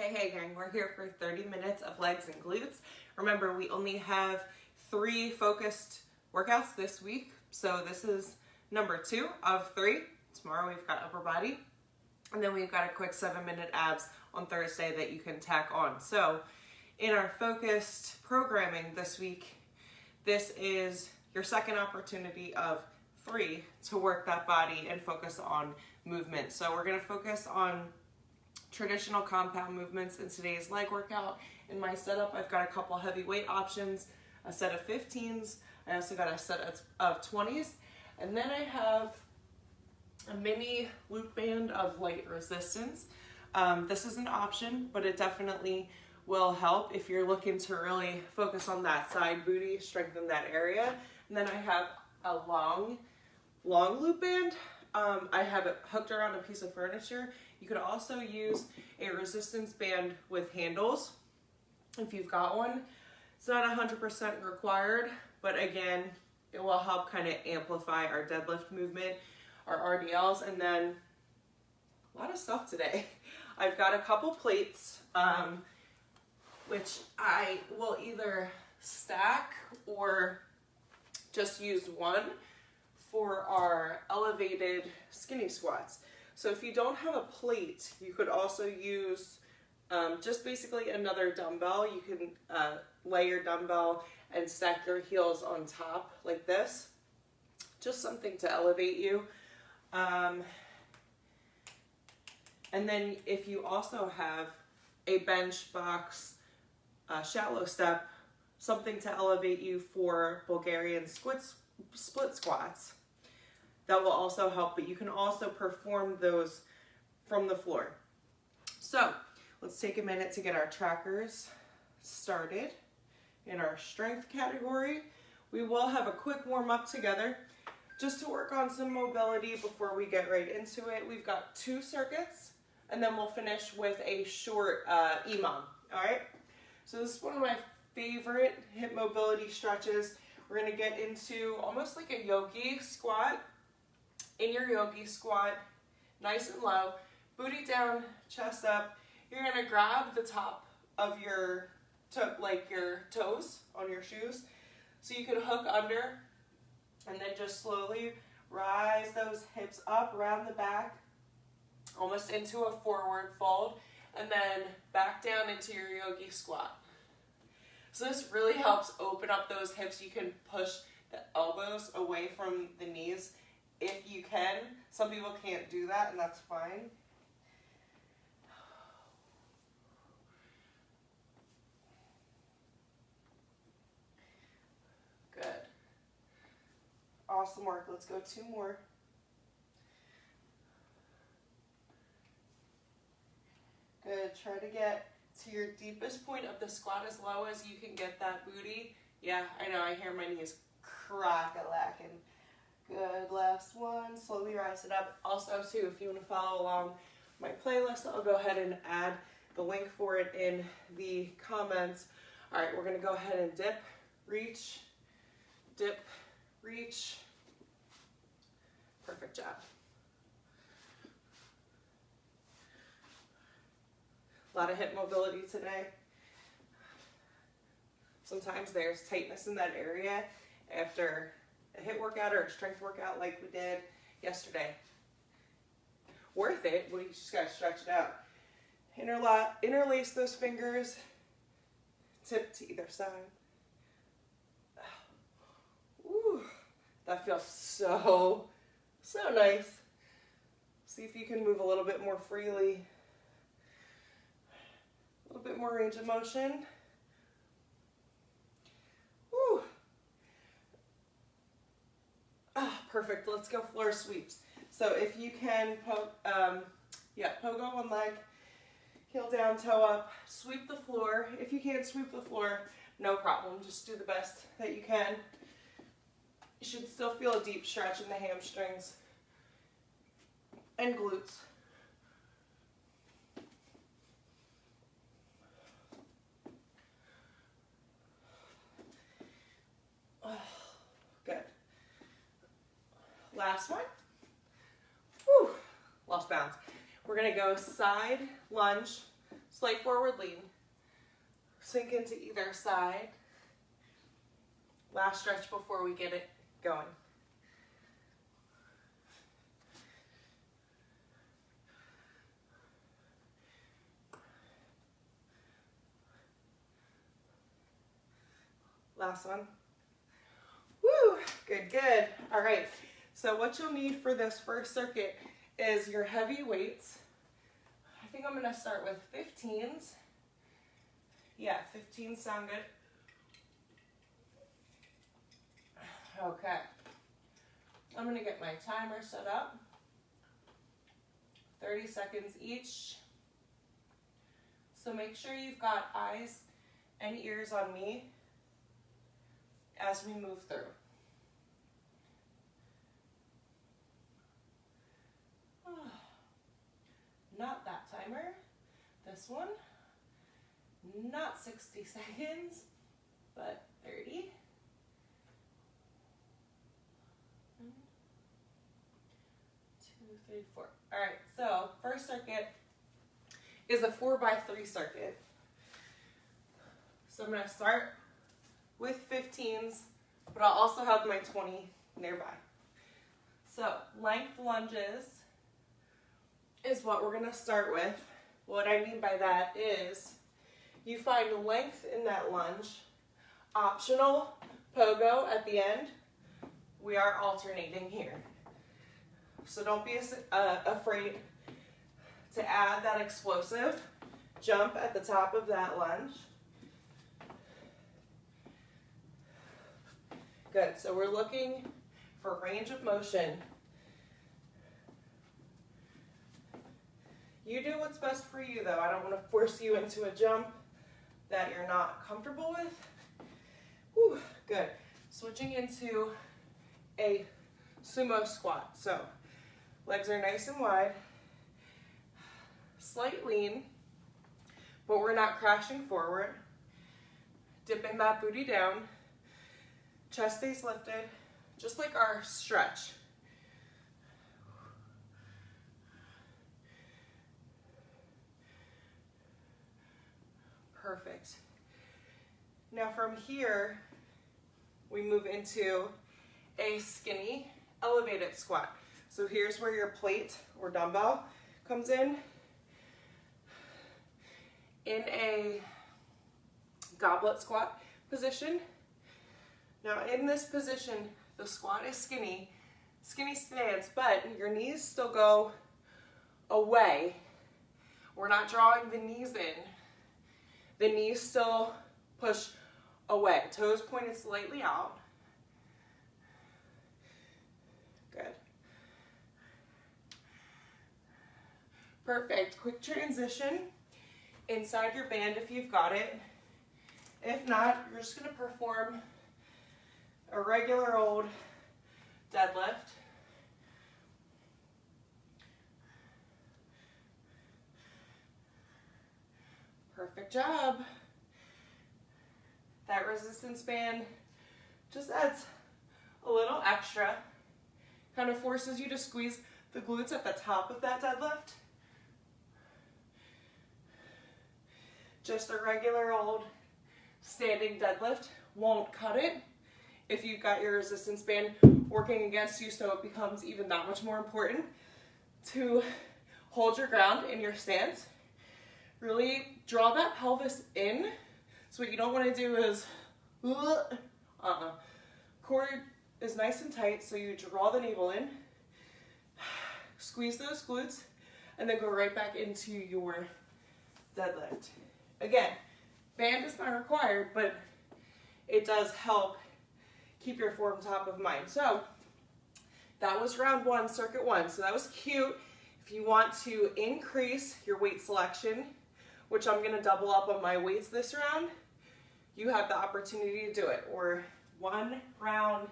Hey gang, we're here for 30 minutes of legs and glutes. Remember, we only have 3 focused workouts this week, so this is number 2 of 3. Tomorrow we've got upper body, and then we've got a quick 7-minute abs on Thursday that you can tack on. So in our focused programming this week, this is your second opportunity of 3 to work that body and focus on movement. So we're going to focus on traditional compound movements in today's leg workout. In my setup, I've got a couple heavy weight options, a set of 15s. I also got a set of 20s. And then I have a mini loop band of light resistance. This is an option, but it definitely will help if you're looking to really focus on that side booty, strengthen that area. And then I have a long loop band. I have it hooked around a piece of furniture. You could also use a resistance band with handles if you've got one. It's not 100% required, but again, it will help kind of amplify our deadlift movement, our RDLs, and then a lot of stuff today. I've got a couple plates, which I will either stack or just use one for our elevated skinny squats. So if you don't have a plate, you could also use just basically another dumbbell. You can lay your dumbbell and stack your heels on top like this. Just something to elevate you. And then if you also have a bench box shallow step, something to elevate you for Bulgarian split squats. That will also help, but you can also perform those from the floor. So let's take a minute to get our trackers started. In our strength category, we will have a quick warm up together just to work on some mobility before we get right into it. We've got 2 circuits, and then we'll finish with a short EMOM, all right? So this is one of my favorite hip mobility stretches. We're gonna get into almost like a yogi squat. In your yogi squat, nice and low, booty down, chest up. You're gonna grab the top of your toes on your shoes, so you can hook under, and then just slowly rise those hips up around the back, almost into a forward fold, and then back down into your yogi squat. So this really helps open up those hips. You can push the elbows away from the knees if you can. Some people can't do that, and that's fine. Good. Awesome work. Let's go 2 more. Good. Try to get to your deepest point of the squat as low as you can get that booty. Yeah, I know. I hear my knees crack-a-lacking. Good, last one, slowly rise it up. Also too, if you want to follow along my playlist, I'll go ahead and add the link for it in the comments. All right, we're gonna go ahead and dip, reach. Perfect job. A lot of hip mobility today. Sometimes there's tightness in that area after a HIIT workout or a strength workout like we did yesterday. Worth it, we just gotta stretch it out. Interlace those fingers, tip to either side. Ooh, that feels so nice. See if you can move a little bit more freely. A little bit more range of motion. Perfect. Let's go floor sweeps. So if you can pogo one leg, heel down, toe up, sweep the floor. If you can't sweep the floor, no problem. Just do the best that you can. You should still feel a deep stretch in the hamstrings and glutes. Good. Last one. Whew, lost balance. We're gonna go side lunge. Slight forward lean. Sink into either side. Last stretch before we get it going. Last one. Woo, good, good. All right, so what you'll need for this first circuit is your heavy weights. I think I'm gonna start with 15s. Yeah, 15s sound good. Okay, I'm gonna get my timer set up. 30 seconds each. So make sure you've got eyes and ears on me as we move through. Not that timer. This one. Not 60 seconds, but 30. 1, 2, 3, 4. All right, so first circuit is a 4x3 circuit. So I'm gonna start with 15s, but I'll also have my 20 nearby. So length lunges is what we're gonna start with. What I mean by that is you find length in that lunge, optional pogo at the end. We are alternating here. So don't be afraid to add that explosive jump at the top of that lunge. Good, so we're looking for range of motion. You do what's best for you though. I don't want to force you into a jump that you're not comfortable with. Whew, good. Switching into a sumo squat. So legs are nice and wide. Slight lean, but we're not crashing forward. Dipping that booty down. Chest stays lifted, just like our stretch. Perfect. Now from here, we move into a skinny elevated squat. So here's where your plate or dumbbell comes in a goblet squat position. Now in this position, the squat is skinny stance, but your knees still go away. We're not drawing the knees in. The knees still push away. Toes pointed slightly out. Good. Perfect. Quick transition inside your band if you've got it. If not, you're just going to perform a regular old deadlift. Perfect job. That resistance band just adds a little extra, kind of forces you to squeeze the glutes at the top of that deadlift. Just a regular old standing deadlift won't cut it if you've got your resistance band working against you, so it becomes even that much more important to hold your ground in your stance. Really draw that pelvis in. So what you don't want to do is, core is nice and tight, so you draw the navel in, squeeze those glutes, and then go right back into your deadlift. Again, band is not required, but it does help keep your form top of mind. So that was round 1, circuit 1. So that was cute. If you want to increase your weight selection, which I'm gonna double up on my weights this round, you have the opportunity to do it. Or 1 round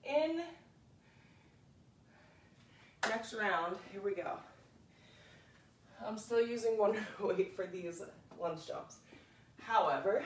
in, next round, here we go. I'm still using one weight for these lunge jumps. However,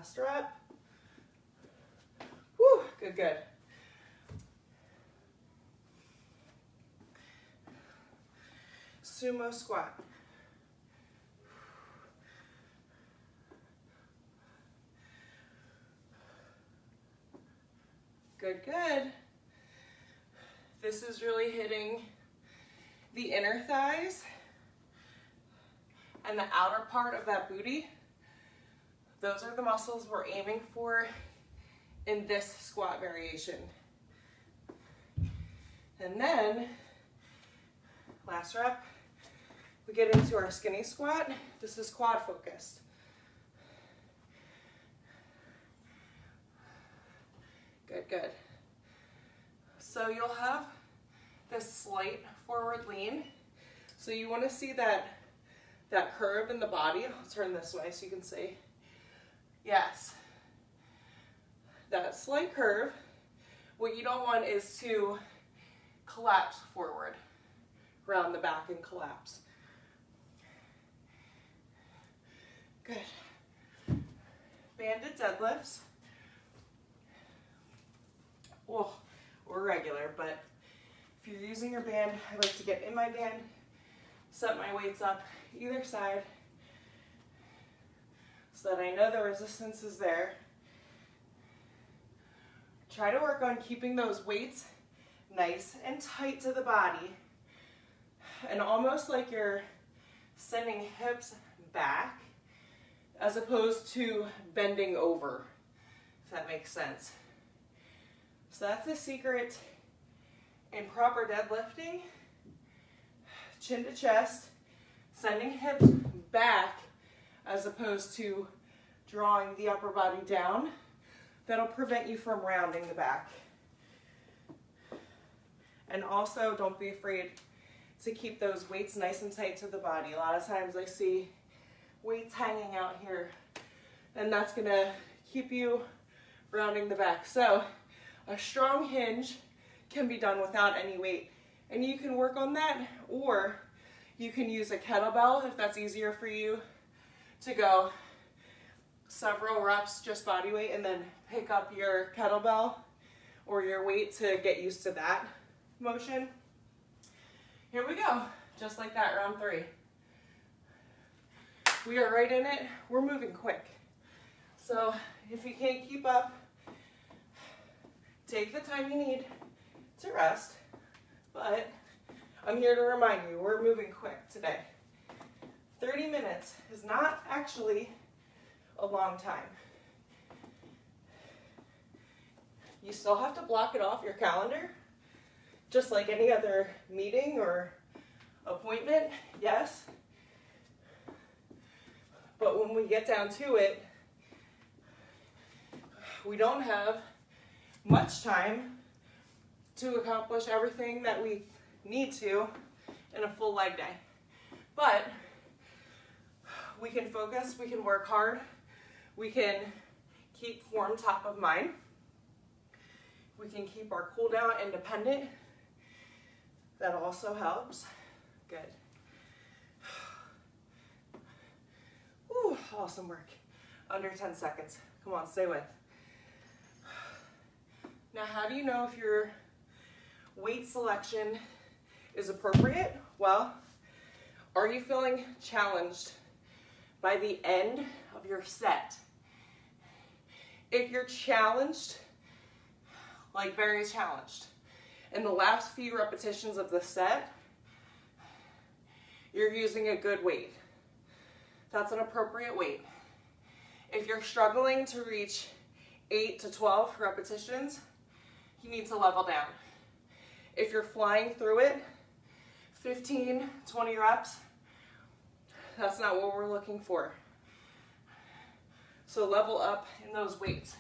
Last rep. Whew, good, good. Sumo squat. Good, good. This is really hitting the inner thighs and the outer part of that booty. Those are the muscles we're aiming for in this squat variation. And then, last rep, we get into our skinny squat. This is quad focused. Good, good. So you'll have this slight forward lean. So you want to see that curve in the body. I'll turn this way so you can see. Yes. That slight curve. What you don't want is to collapse forward, round the back and collapse. Good. Banded deadlifts. Oh, or regular, but if you're using your band, I like to get in my band, set my weights up either side so that I know the resistance is there. Try to work on keeping those weights nice and tight to the body, and almost like you're sending hips back as opposed to bending over, if that makes sense. So that's the secret in proper deadlifting. Chin to chest, sending hips back as opposed to drawing the upper body down. That'll prevent you from rounding the back. And also, don't be afraid to keep those weights nice and tight to the body. A lot of times I see weights hanging out here, and that's gonna keep you rounding the back. So a strong hinge can be done without any weight, and you can work on that, or you can use a kettlebell if that's easier for you to go several reps just body weight and then pick up your kettlebell or your weight to get used to that motion. Here we go, just like that, round 3. We are right in it, we're moving quick. So if you can't keep up, take the time you need to rest, but I'm here to remind you, we're moving quick today. 30 minutes is not actually a long time. You still have to block it off your calendar, just like any other meeting or appointment, yes. But when we get down to it, we don't have much time to accomplish everything that we need to in a full leg day. But we can focus, we can work hard, we can keep form top of mind, we can keep our cool down independent. That also helps. Good. Ooh, awesome work. Under 10 seconds. Come on, stay with. Now, how do you know if your weight selection is appropriate? Well, are you feeling challenged by the end of your set? If you're challenged, like very challenged, in the last few repetitions of the set, you're using a good weight. That's an appropriate weight. If you're struggling to reach 8 to 12 repetitions, you need to level down. If you're flying through it, 15, 20 reps, that's not what we're looking for. So level up in those weights.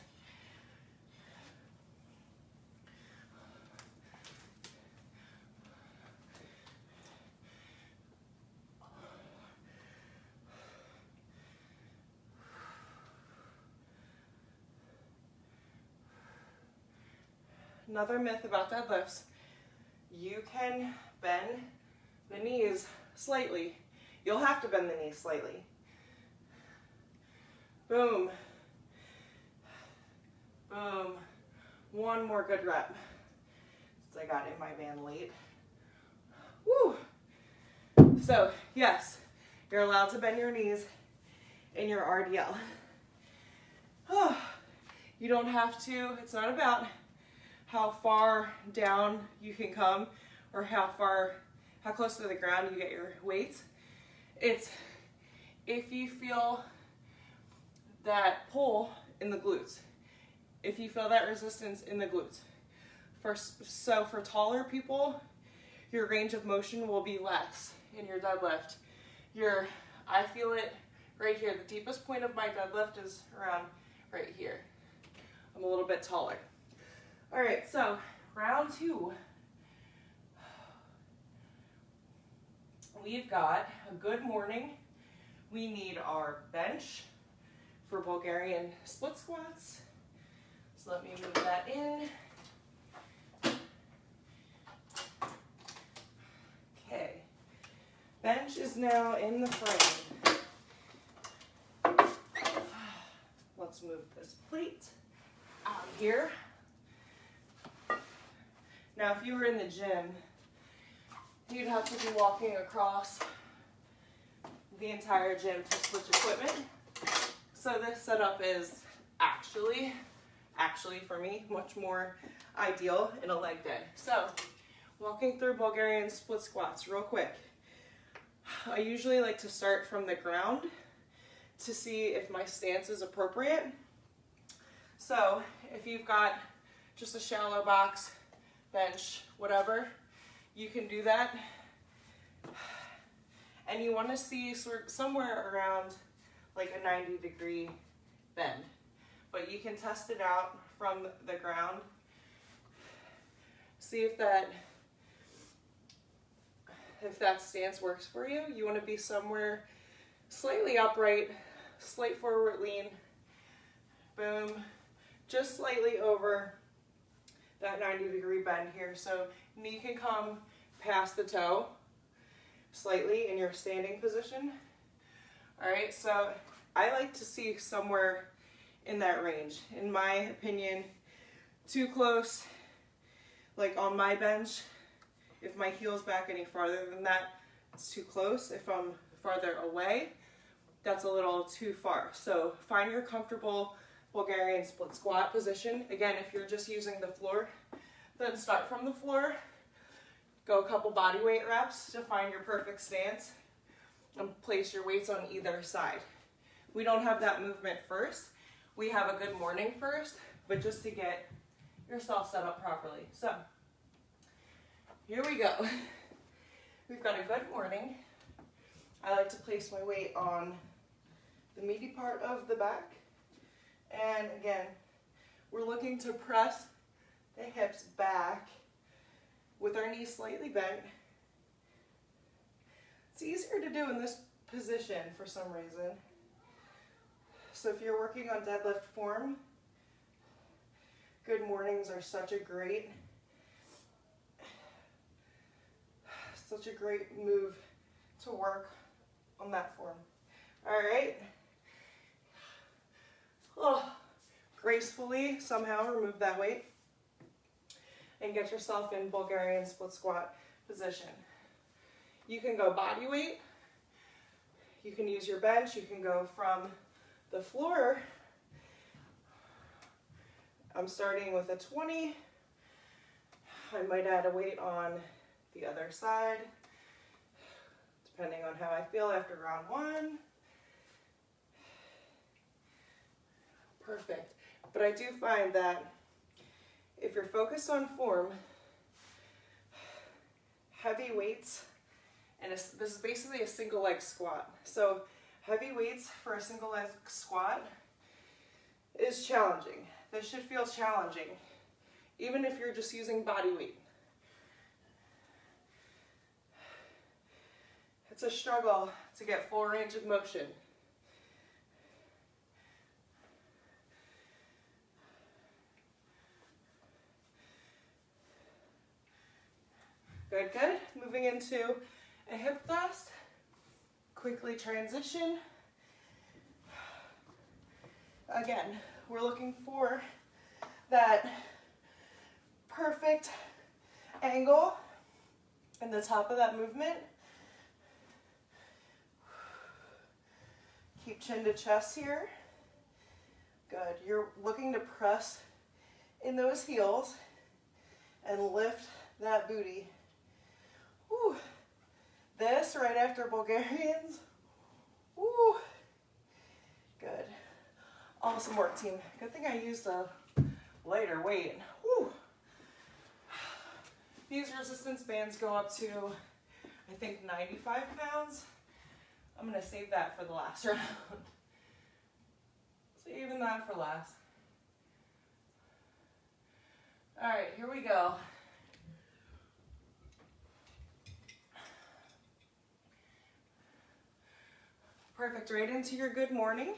Another myth about deadlifts, you can bend the knees slightly. You'll have to bend the knees slightly. Boom. one more good rep. Since I got in my van late. Woo! So, yes, you're allowed to bend your knees in your RDL. Oh, you don't have to. It's not about how far down you can come or how close to the ground you get your weights. It's if you feel that pull in the glutes, if you feel that resistance in the glutes. So for taller people, your range of motion will be less in your deadlift. I feel it right here. The deepest point of my deadlift is around right here. I'm a little bit taller. All right, so round 2. We've got a good morning. We need our bench for Bulgarian split squats. So let me move that in. Okay, bench is now in the frame. Let's move this plate out here. Now, if you were in the gym, you'd have to be walking across the entire gym to switch equipment. So this setup is actually for me, much more ideal in a leg day. So, walking through Bulgarian split squats real quick. I usually like to start from the ground to see if my stance is appropriate. So, if you've got just a shallow box, bench, whatever, you can do that. And you want to see somewhere around like a 90-degree bend. But you can test it out from the ground. See if that stance works for you. You want to be somewhere slightly upright, slight forward lean, boom, just slightly over that 90-degree bend here. So knee can come past the toe slightly in your standing position. All right, so I like to see somewhere in that range. In my opinion, too close, like on my bench, if my heel's back any farther than that, it's too close. If I'm farther away, that's a little too far. So find your comfortable Bulgarian split squat position. Again, if you're just using the floor, then start from the floor, go a couple body weight reps to find your perfect stance, and place your weights on either side. We don't have that movement first. We have a good morning first, but just to get yourself set up properly. So here we go. We've got a good morning. I like to place my weight on the meaty part of the back. And again, we're looking to press the hips back with our knees slightly bent. It's easier to do in this position for some reason. So if you're working on deadlift form, good mornings are such a great move to work on that form. All right. Oh, gracefully somehow remove that weight and get yourself in Bulgarian split squat position. You can go body weight. You can use your bench. You can go from the floor. I'm starting with a 20. I might add a weight on the other side, depending on how I feel after round 1. Perfect. But I do find that if you're focused on form, heavy weights, and this is basically a single leg squat. So heavy weights for a single leg squat is challenging. This should feel challenging, even if you're just using body weight. It's a struggle to get full range of motion. Good, good. Moving into a hip thrust. Quickly transition. Again, we're looking for that angle in the top of that movement. Keep chin to chest here. Good. You're looking to press in those heels and lift that booty. Woo. This right after Bulgarians. Woo. Good. Awesome work, team. Good thing I used a lighter weight. Woo. These resistance bands go up to, I think, 95 pounds. I'm going to save that for the last round. Saving that for last. All right, here we go. Perfect, right into your good morning.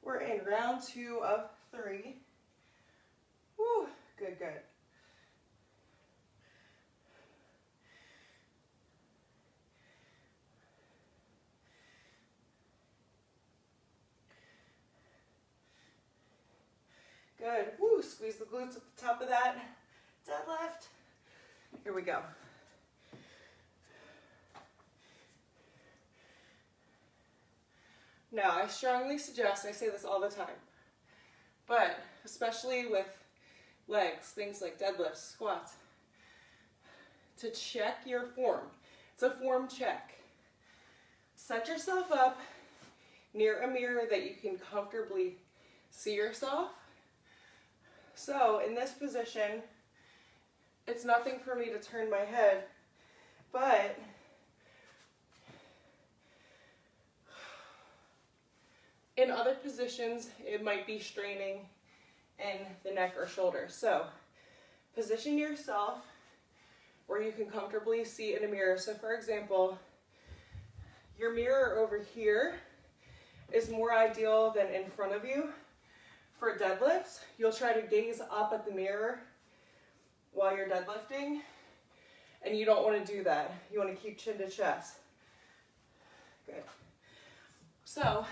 We're in round 2 of 3. Woo, good, good. Good. Woo, squeeze the glutes at the top of that deadlift. Here we go. Now, I strongly suggest, I say this all the time, but especially with legs, things like deadlifts, squats, to check your form. It's a form check. Set yourself up near a mirror that you can comfortably see yourself. So in this position, it's nothing for me to turn my head, but in other positions, it might be straining in the neck or shoulders. So position yourself where you can comfortably see in a mirror. So for example, your mirror over here is more ideal than in front of you. For deadlifts, you'll try to gaze up at the mirror while you're deadlifting, and you don't want to do that. You want to keep chin to chest. Good. So,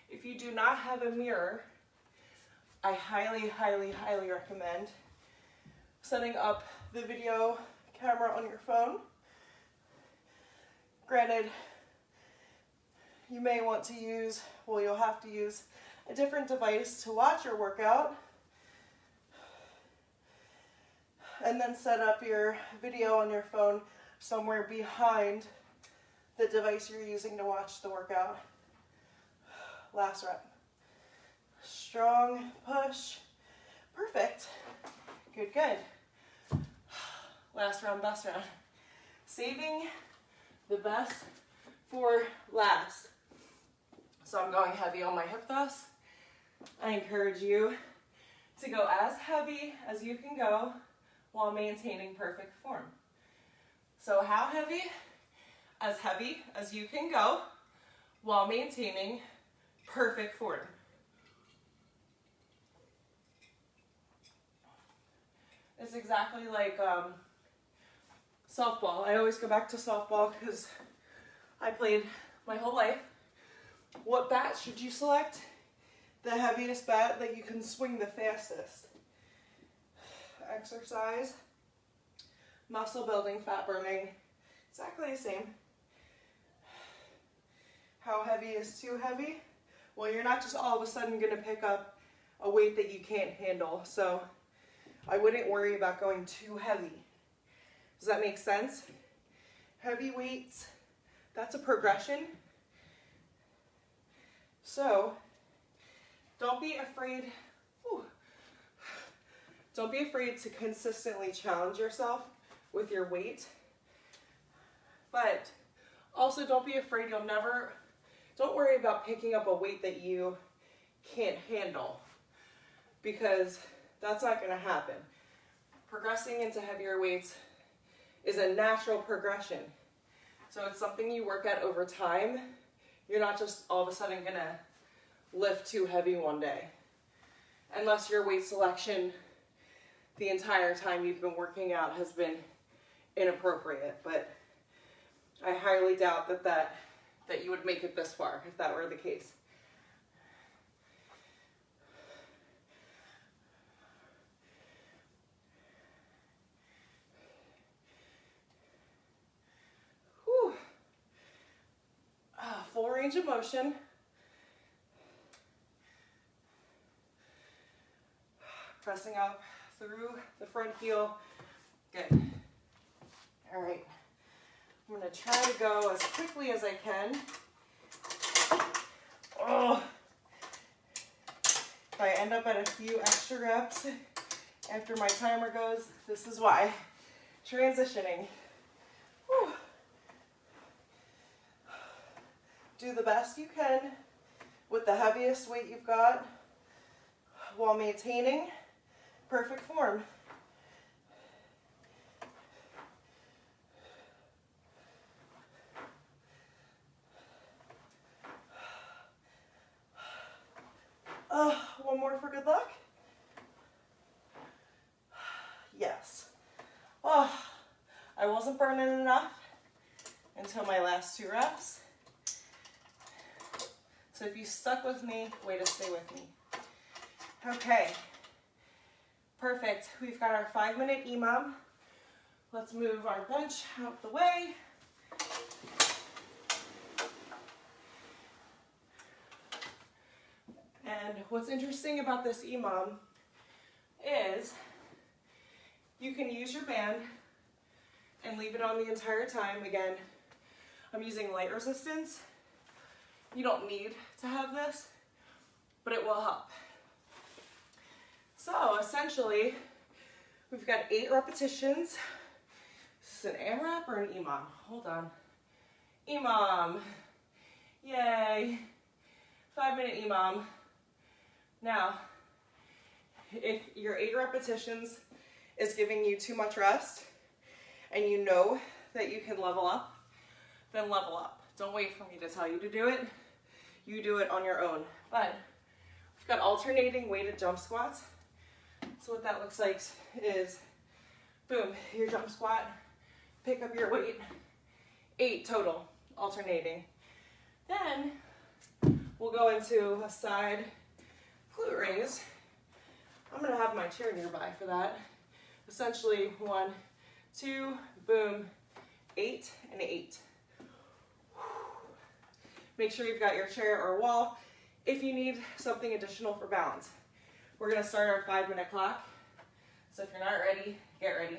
if you do not have a mirror, I highly, highly, highly recommend setting up the video camera on your phone. Granted, you may want to use, well, you'll have to use a different device to watch your workout, and then set up your video on your phone somewhere behind the device you're using to watch the workout. Last rep. Strong push. Perfect. Good, good. Last round, best round. Saving the best for last. So I'm going heavy on my hip thrust. I encourage you to go as heavy as you can go while maintaining perfect form. So how heavy? As heavy as you can go while maintaining perfect form. It's exactly like softball. I always go back to softball because I played my whole life. What bat should you select? The heaviest bat that you can swing the fastest. Exercise, muscle building, fat burning, exactly the same. How heavy is too heavy? Well, you're not just all of a sudden going to pick up a weight that you can't handle. So I wouldn't worry about going too heavy. Does that make sense? Heavy weights, that's a progression. So don't be afraid. Don't be afraid to consistently challenge yourself with your weight. But also don't be afraid don't worry about picking up a weight that you can't handle, because that's not going to happen. Progressing into heavier weights is a natural progression. So it's something you work at over time. You're not just all of a sudden going to lift too heavy one day. Unless your weight selection the entire time you've been working out has been inappropriate. But I highly doubt that that you would make it this far if that were the case. Whew. Full range of motion. Pressing up through the front heel. Good. All right. I'm going to try to go as quickly as I can. Oh. If I end up at a few extra reps after my timer goes, this is why. Transitioning. Whew. Do the best you can with the heaviest weight you've got while maintaining perfect form. One more for good luck. Yes. Oh, I wasn't burning enough until my last 2 reps. So if you stuck with me, way to stay with me. Okay. Perfect. We've got our 5-minute EMOM. Let's move our bench out the way. And what's interesting about this EMOM is you can use your band and leave it on the entire time. Again, I'm using light resistance. You don't need to have this, but it will help. So essentially, we've got 8 repetitions. Is this an AMRAP or an EMOM? Hold on. EMOM. Yay. 5-minute EMOM. Now, if your 8 repetitions is giving you too much rest and you know that you can level up, then level up. Don't wait for me to tell you to do it. You do it on your own. But we've got alternating weighted jump squats. So what that looks like is, boom, your jump squat, pick up your weight, 8 total, alternating. Then we'll go into a side glute raise. I'm gonna have my chair nearby for that. Essentially 1, 2, boom, 8 and 8. Make sure you've got your chair or wall if you need something additional for balance. We're gonna start our 5-minute clock. So if you're not ready, get ready.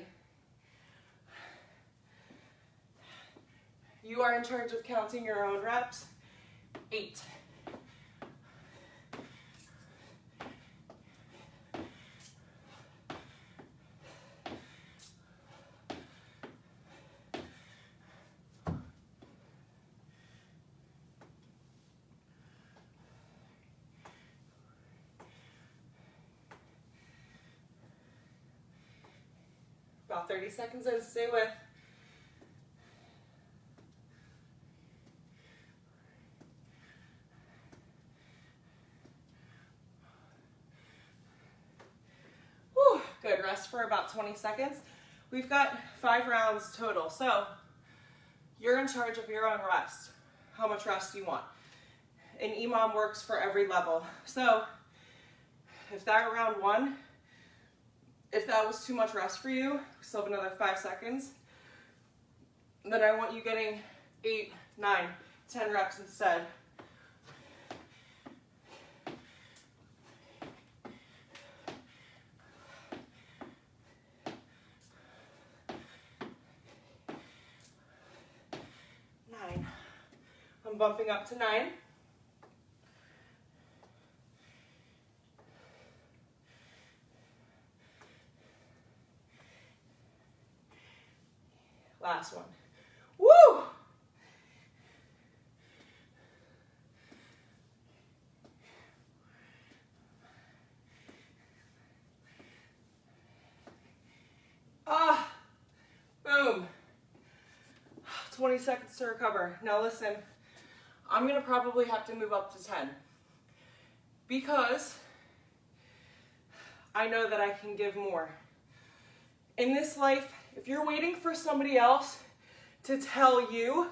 You are in charge of counting your own reps. 8. About 30 seconds in, stay with. Whew, good, rest for about 20 seconds. We've got 5 rounds total, so you're in charge of your own rest. How much rest do you want? An EMOM works for every level. So if that round 1, if that was too much rest for you, we still have another 5 seconds, then I want you getting 8, 9, 10 reps instead. I'm bumping up to 9. Last one. Woo! Boom. 20 seconds to recover. Now listen, I'm gonna probably have to move up to 10 because I know that I can give more. In this life, if you're waiting for somebody else to tell you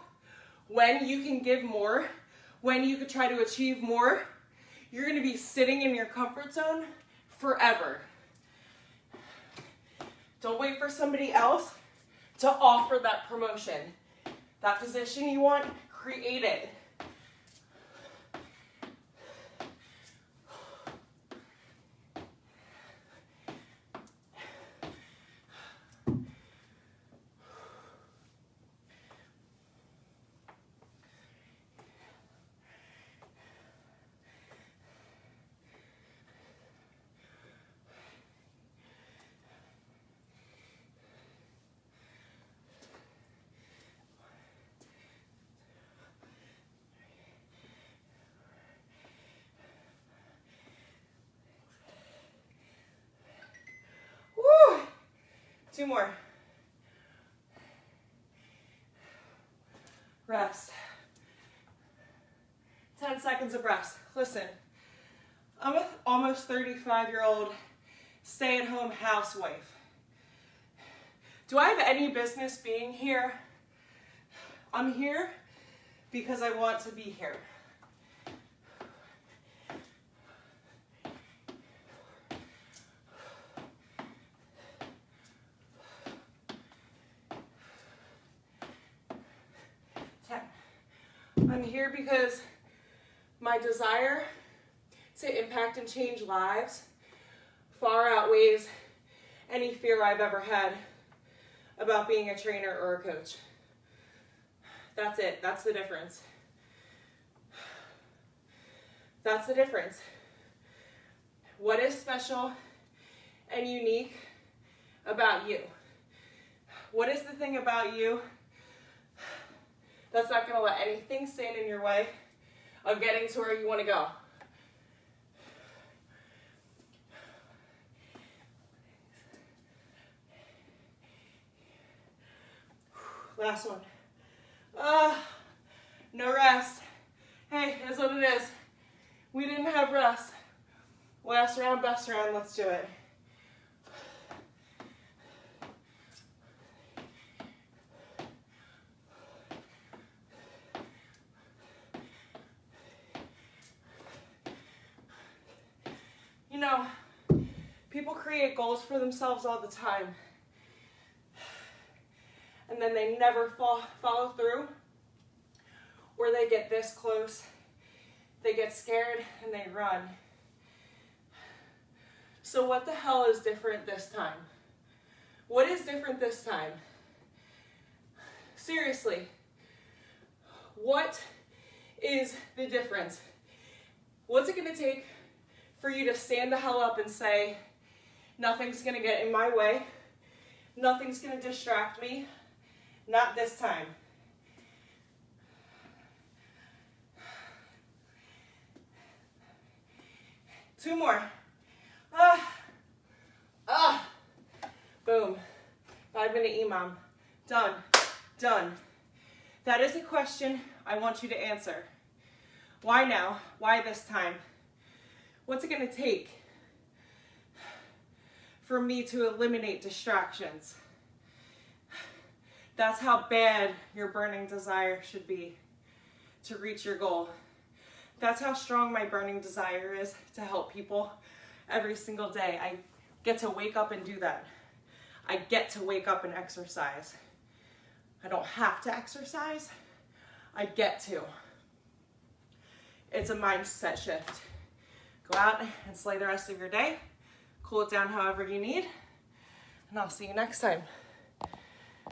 when you can give more, when you could try to achieve more, you're gonna be sitting in your comfort zone forever. Don't wait for somebody else to offer that promotion. That position you want, create it. Woo! 2 more. Rest. 10 seconds of rest. Listen, I'm an almost 35-year-old stay-at-home housewife. Do I have any business being here? I'm here because I want to be here. I'm here because my desire to impact and change lives far outweighs any fear I've ever had about being a trainer or a coach. That's it. That's the difference. That's the difference. What is special and unique about you? What is the thing about you that's not going to let anything stand in your way of getting to where you want to go? Last one. No rest. Hey, that's what it is. We didn't have rest. Last round, best round, let's do it. You know, people create goals for themselves all the time, and then they never follow through, or they get this close, they get scared, and they run. So what the hell is different this time? What is different this time? Seriously, what is the difference? What's it gonna take for you to stand the hell up and say, nothing's gonna get in my way, nothing's gonna distract me, not this time? Two more. Boom. 5-minute EMOM. Done. Done. That is a question I want you to answer. Why now? Why this time? What's it going to take for me to eliminate distractions? That's how bad your burning desire should be to reach your goal. That's how strong my burning desire is to help people every single day. I get to wake up and do that. I get to wake up and exercise. I don't have to exercise. I get to. It's a mindset shift. Go out and slay the rest of your day. Cool it down however you need. And I'll see you next time.